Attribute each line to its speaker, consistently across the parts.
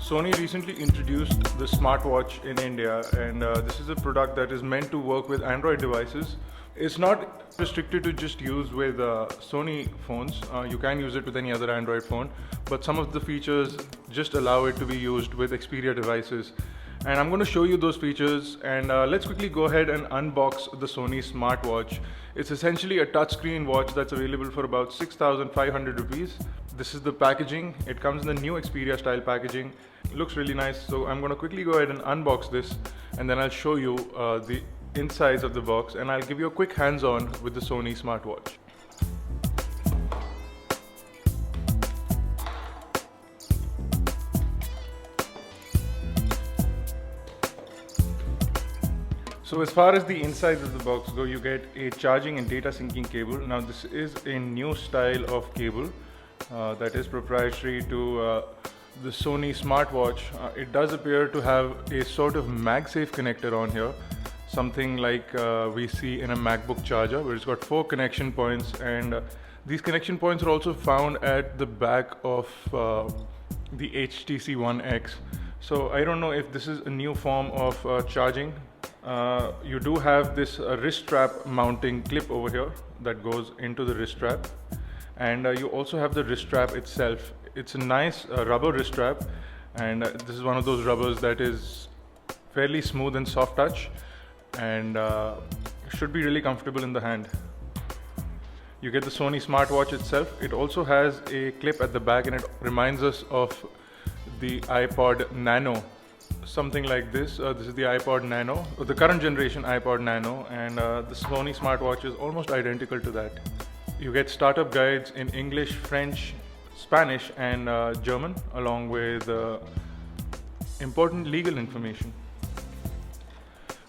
Speaker 1: Sony recently introduced the SmartWatch in India, and this is a product that is meant to work with Android devices. It's not restricted to just use with Sony phones. You can use it with any other Android phone, but some of the features just allow it to be used with Xperia devices. And I'm going to show you those features, and let's quickly go ahead and unbox the Sony SmartWatch. It's essentially a touchscreen watch that's available for about 6,500 rupees. This is the packaging. It comes in the new Xperia style packaging. It looks really nice. So I'm going to quickly go ahead and unbox this, and then I'll show you the insides of the box, and I'll give you a quick hands-on with the Sony SmartWatch. So as far as the insides of the box go, you get a charging and data syncing cable. Now this is a new style of cable that is proprietary to the Sony SmartWatch. It does appear to have a sort of MagSafe connector on here, something like we see in a MacBook charger, where it's got 4 connection points, and these connection points are also found at the back of the HTC One X. So I don't know if this is a new form of charging. You do have this wrist strap mounting clip over here that goes into the wrist strap, and you also have the wrist strap itself. It's a nice rubber wrist strap, and this is one of those rubbers that is fairly smooth and soft touch, and should be really comfortable in the hand. You get the Sony SmartWatch itself. It also has a clip at the back, and it reminds us of the iPod Nano, something like this. This is the iPod Nano, the current generation iPod Nano, and the Sony SmartWatch is almost identical to that. You get startup guides in English, French, Spanish, and German, along with important legal information.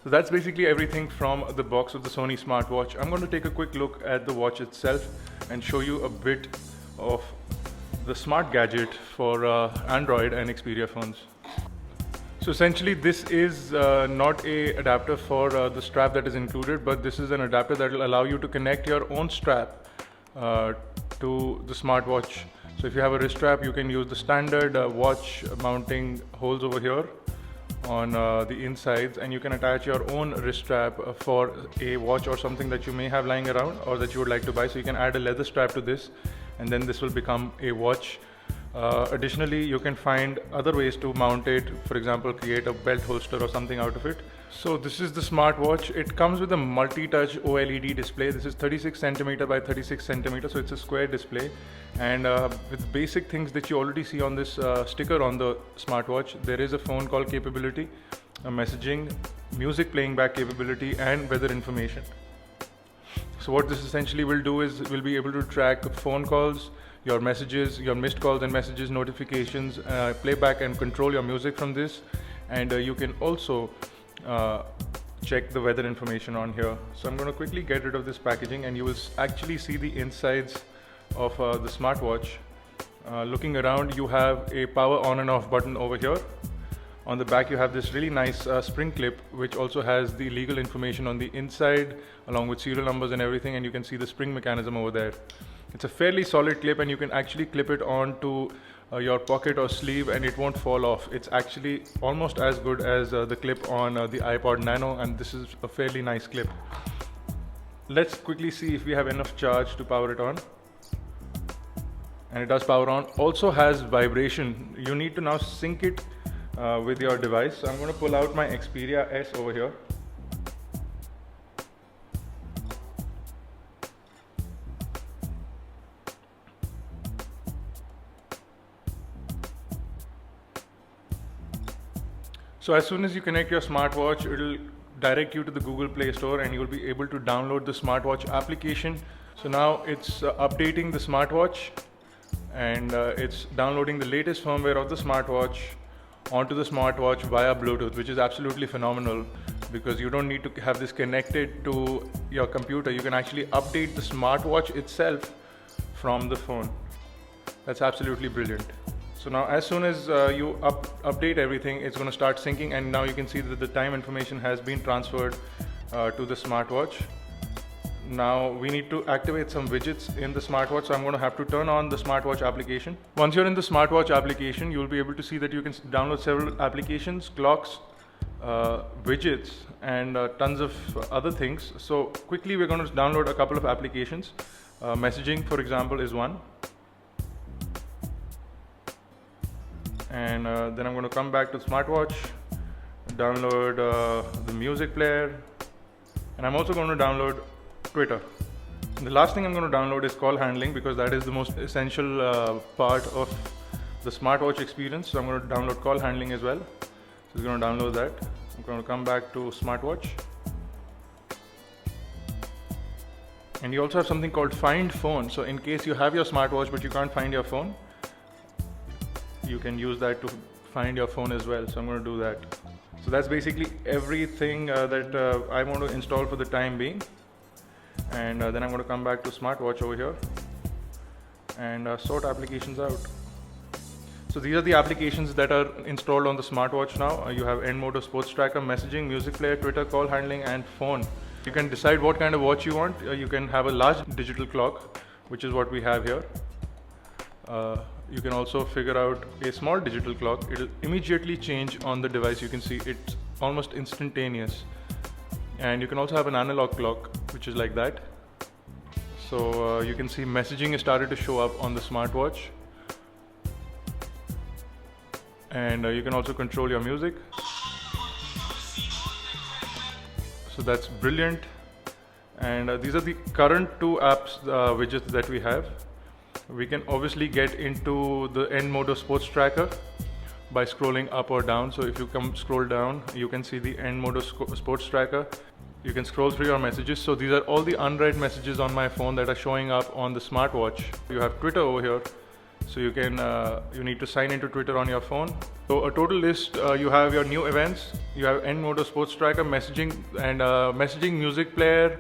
Speaker 1: So that's basically everything from the box of the Sony SmartWatch. I'm going to take a quick look at the watch itself and show you a bit of the smart gadget for Android and Xperia phones. So essentially this is not a adapter for the strap that is included, but this is an adapter that will allow you to connect your own strap to the smartwatch. So if you have a wrist strap, you can use the standard watch mounting holes over here on the insides, and you can attach your own wrist strap for a watch or something that you may have lying around or that you would like to buy. So you can add a leather strap to this, and then this will become a watch. Additionally, you can find other ways to mount it, for example create a belt holster or something out of it. So this is the smartwatch. It comes with a multi-touch OLED display. This is 36 cm by 36 cm, so it's a square display, and with basic things that you already see on this sticker on the smartwatch, there is a phone call capability, a messaging, music playing back capability, and weather information. So what this essentially will do is we'll be able to track phone calls, your messages, your missed calls and messages, notifications, playback and control your music from this, and you can also check the weather information on here. So I'm going to quickly get rid of this packaging, and you will actually see the insides of the smartwatch. Looking around, you have a power on and off button over here. On the back you have this really nice spring clip, which also has the legal information on the inside along with serial numbers and everything, and you can see the spring mechanism over there. It's a fairly solid clip, and you can actually clip it onto your pocket or sleeve and it won't fall off. It's actually almost as good as the clip on the iPod Nano, and this is a fairly nice clip. Let's quickly see if we have enough charge to power it on. And it does power on. Also has vibration. You need to now sync it with your device. So I'm going to pull out my Xperia S over here. So as soon as you connect your smartwatch, it will direct you to the Google Play Store, and you will be able to download the smartwatch application. So now it's updating the smartwatch, and it's downloading the latest firmware of the smartwatch onto the smartwatch via Bluetooth, which is absolutely phenomenal because you don't need to have this connected to your computer. You can actually update the smartwatch itself from the phone. That's absolutely brilliant. So now as soon as you update everything, it's going to start syncing, and now you can see that the time information has been transferred to the smartwatch. Now we need to activate some widgets in the smartwatch, so I'm going to have to turn on the smartwatch application. Once you're in the smartwatch application, you'll be able to see that you can download several applications, clocks, widgets, and tons of other things. So quickly we're going to download a couple of applications. Messaging, for example, is one. And then I'm going to come back to the smartwatch, download the music player, and I'm also going to download Twitter. And the last thing I'm going to download is call handling, because that is the most essential part of the smartwatch experience. So I'm going to download call handling as well. So I'm going to download that. I'm going to come back to smartwatch. And you also have something called find phone. So in case you have your smartwatch but you can't find your phone, you can use that to find your phone as well. So I'm going to do that. So that's basically everything that I want to install for the time being. And then I'm going to come back to smartwatch over here and sort applications out. So these are the applications that are installed on the smartwatch now. You have End Motor, Sports Tracker, Messaging, Music Player, Twitter, Call Handling, and Phone. You can decide what kind of watch you want. You can have a large digital clock, which is what we have here. You can also figure out a small digital clock. It will immediately change on the device. You can see it's almost instantaneous. And you can also have an analog clock, which is like that. So you can see messaging has started to show up on the smartwatch. And you can also control your music. So that's brilliant. And these are the current two apps, widgets that we have. We can obviously get into the End Motor Sports Tracker by scrolling up or down. So if you scroll down, you can see the End Motor Sports Tracker. You can scroll through your messages. So these are all the unread messages on my phone that are showing up on the smartwatch. You have Twitter over here. So you can you need to sign into Twitter on your phone. So a total list, you have your new events, you have End Motor Sports Tracker, messaging, and messaging, music player,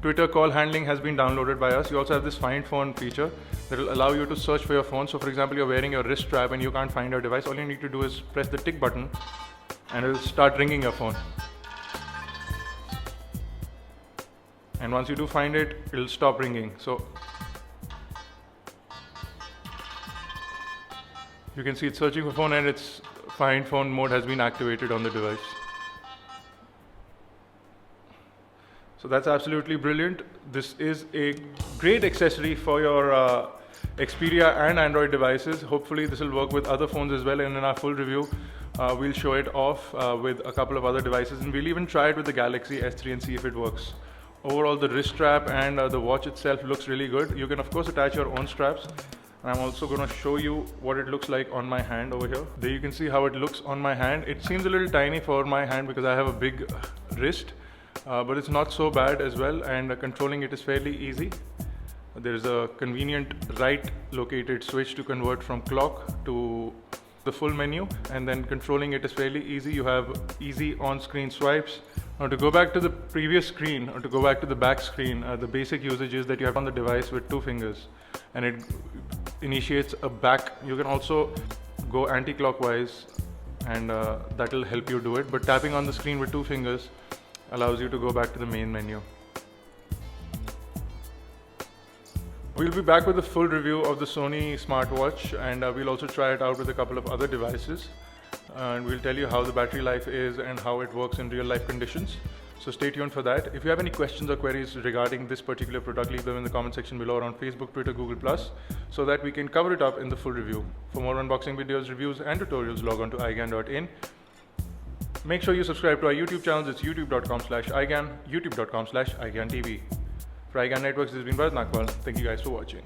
Speaker 1: Twitter call handling has been downloaded by us. You also have this find phone feature that will allow you to search for your phone. So for example, you're wearing your wrist strap and you can't find your device. All you need to do is press the tick button and it will start ringing your phone. And once you do find it, it will stop ringing. So you can see it's searching for phone and its find phone mode has been activated on the device. So that's absolutely brilliant. This is a great accessory for your Xperia and Android devices. Hopefully this will work with other phones as well, and in our full review we'll show it off with a couple of other devices, and we'll even try it with the Galaxy S3 and see if it works. Overall, the wrist strap and the watch itself looks really good. You can of course attach your own straps. And I'm also going to show you what it looks like on my hand over here. There you can see how it looks on my hand. It seems a little tiny for my hand because I have a big wrist, but it's not so bad as well, and controlling it is fairly easy. There is a convenient right located switch to convert from clock to the full menu, and then controlling it is fairly easy. You have easy on-screen swipes. Now to go back to the previous screen, or to go back to the back screen, the basic usage is that you have on the device with 2 fingers and it initiates a back. You can also go anti-clockwise and that will help you do it, but tapping on the screen with 2 fingers allows you to go back to the main menu. We'll be back with a full review of the Sony smartwatch, and we'll also try it out with a couple of other devices, and we'll tell you how the battery life is and how it works in real life conditions. So stay tuned for that. If you have any questions or queries regarding this particular product, leave them in the comment section below or on Facebook, Twitter, Google+, so that we can cover it up in the full review. For more unboxing videos, reviews and tutorials, log on to iGyaan.in. Make sure you subscribe to our YouTube channels. It's youtube.com/iGyaan, youtube.com/iGyaanTV. For iGyaan Networks, this has been Bharat Nagpal. Thank you guys for watching.